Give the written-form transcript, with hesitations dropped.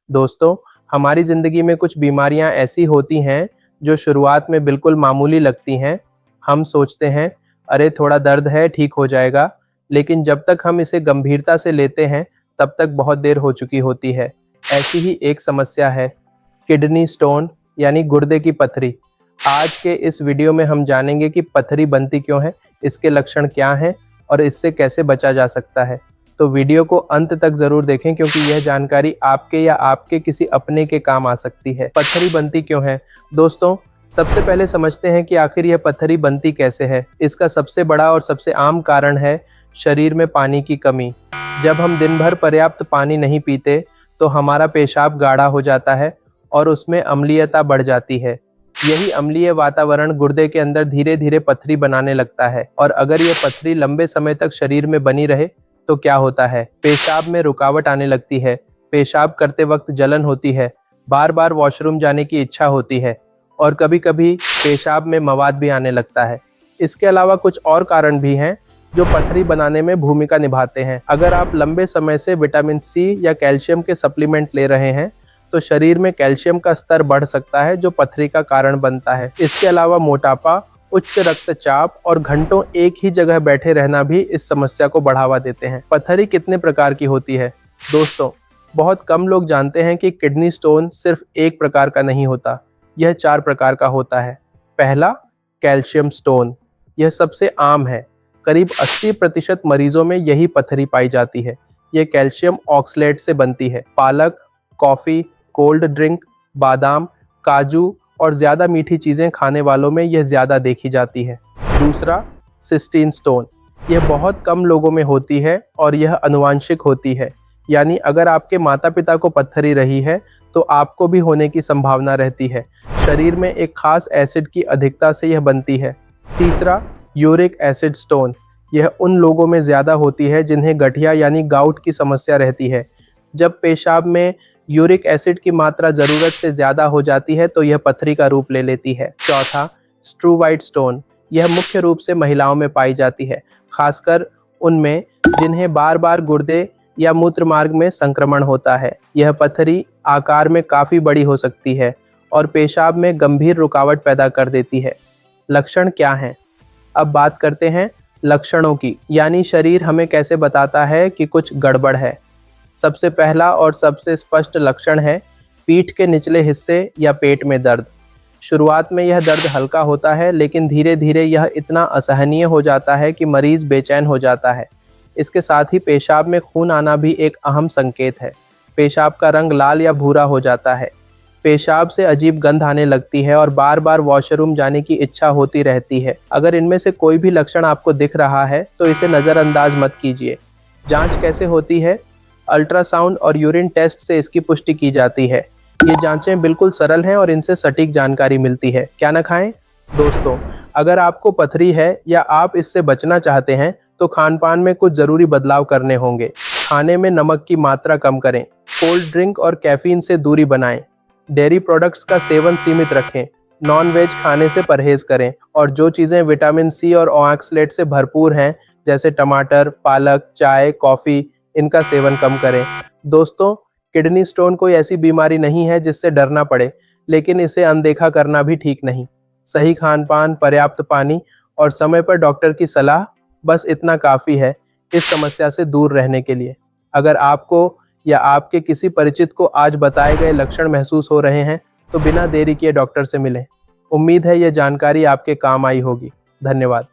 दोस्तों, हमारी ज़िंदगी में कुछ बीमारियां ऐसी होती हैं जो शुरुआत में बिल्कुल मामूली लगती हैं। हम सोचते हैं, अरे थोड़ा दर्द है, ठीक हो जाएगा, लेकिन जब तक हम इसे गंभीरता से लेते हैं, तब तक बहुत देर हो चुकी होती है। ऐसी ही एक समस्या है किडनी स्टोन यानी गुर्दे की पथरी। आज के इस वीडियो में हम जानेंगे कि पथरी बनती क्यों है, इसके लक्षण क्या हैं और इससे कैसे बचा जा सकता है। तो वीडियो को अंत तक जरूर देखें क्योंकि यह जानकारी आपके या आपके किसी अपने के काम आ सकती है। पथरी बनती क्यों है? दोस्तों, सबसे पहले समझते हैं कि आखिर यह पथरी बनती कैसे है। इसका सबसे बड़ा और सबसे आम कारण है शरीर में पानी की कमी। जब हम दिन भर पर्याप्त पानी नहीं पीते तो हमारा पेशाब गाढ़ा हो जाता है और उसमें अम्लीयता बढ़ जाती है। यही अम्लीय वातावरण गुर्दे के अंदर धीरे धीरे पथरी बनाने लगता है और अगर यह पथरी लंबे समय तक शरीर में बनी रहे तो क्या होता है? पेशाब में रुकावट आने लगती है, पेशाब करते वक्त जलन होती है, बार बार वॉशरूम जाने की इच्छा होती है और कभी कभी पेशाब में मवाद भी आने लगता है। इसके अलावा कुछ और कारण भी हैं जो पथरी बनाने में भूमिका निभाते हैं। अगर आप लंबे समय से विटामिन सी या कैल्शियम के सप्लीमेंट ले रहे हैं तो शरीर में कैल्शियम का स्तर बढ़ सकता है जो पथरी का कारण बनता है। इसके अलावा मोटापा, उच्च रक्तचाप और घंटों एक ही जगह बैठे रहना भी इस समस्या को बढ़ावा देते हैं। पथरी कितने प्रकार की होती है? दोस्तों, बहुत कम लोग जानते हैं कि किडनी स्टोन सिर्फ एक प्रकार का नहीं होता, यह 4 प्रकार का होता है। पहला, कैल्शियम स्टोन। यह सबसे आम है, करीब 80% मरीजों में यही पथरी पाई जाती है। यह कैल्शियम ऑक्सलेट से बनती है। पालक, कॉफ़ी, कोल्ड ड्रिंक, बादाम, काजू और ज़्यादा मीठी चीज़ें खाने वालों में यह ज़्यादा देखी जाती है। दूसरा, सिस्टीन स्टोन। यह बहुत कम लोगों में होती है और यह आनुवांशिक होती है, यानी अगर आपके माता पिता को पथरी रही है तो आपको भी होने की संभावना रहती है। शरीर में एक खास एसिड की अधिकता से यह बनती है। तीसरा, यूरिक एसिड स्टोन। यह उन लोगों में ज़्यादा होती है जिन्हें गठिया यानी गाउट की समस्या रहती है। जब पेशाब में यूरिक एसिड की मात्रा ज़रूरत से ज़्यादा हो जाती है तो यह पथरी का रूप ले लेती है। चौथा, स्ट्रूवाइट स्टोन। यह मुख्य रूप से महिलाओं में पाई जाती है, खासकर उनमें जिन्हें बार बार गुर्दे या मूत्र मार्ग में संक्रमण होता है। यह पथरी आकार में काफ़ी बड़ी हो सकती है और पेशाब में गंभीर रुकावट पैदा कर देती है। लक्षण क्या हैं? अब बात करते हैं लक्षणों की, यानी शरीर हमें कैसे बताता है कि कुछ गड़बड़ है। सबसे पहला और सबसे स्पष्ट लक्षण है पीठ के निचले हिस्से या पेट में दर्द। शुरुआत में यह दर्द हल्का होता है लेकिन धीरे धीरे यह इतना असहनीय हो जाता है कि मरीज बेचैन हो जाता है। इसके साथ ही पेशाब में खून आना भी एक अहम संकेत है। पेशाब का रंग लाल या भूरा हो जाता है। पेशाब से अजीब गंध आने लगती है और बार बार वॉशरूम जाने की इच्छा होती रहती है। अगर इनमें से कोई भी लक्षण आपको दिख रहा है तो इसे नज़रअंदाज मत कीजिए। जांच कैसे होती है? अल्ट्रासाउंड और यूरिन टेस्ट से इसकी पुष्टि की जाती है। ये जांचें बिल्कुल सरल हैं और इनसे सटीक जानकारी मिलती है। क्या न खाएं? दोस्तों, अगर आपको पथरी है या आप इससे बचना चाहते हैं तो खान पान में कुछ ज़रूरी बदलाव करने होंगे। खाने में नमक की मात्रा कम करें, कोल्ड ड्रिंक और कैफीन से दूरी बनाएं, डेयरी प्रोडक्ट्स का सेवन सीमित रखें, नॉन वेज खाने से परहेज करें और जो चीज़ें विटामिन सी और ऑक्सलेट से भरपूर हैं जैसे टमाटर, पालक, चाय, कॉफ़ी, इनका सेवन कम करें। दोस्तों, किडनी स्टोन कोई ऐसी बीमारी नहीं है जिससे डरना पड़े, लेकिन इसे अनदेखा करना भी ठीक नहीं। सही खान पान, पर्याप्त पानी और समय पर डॉक्टर की सलाह, बस इतना काफ़ी है इस समस्या से दूर रहने के लिए। अगर आपको या आपके किसी परिचित को आज बताए गए लक्षण महसूस हो रहे हैं तो बिना देरी किए डॉक्टर से मिलें। उम्मीद है यह जानकारी आपके काम आई होगी। धन्यवाद।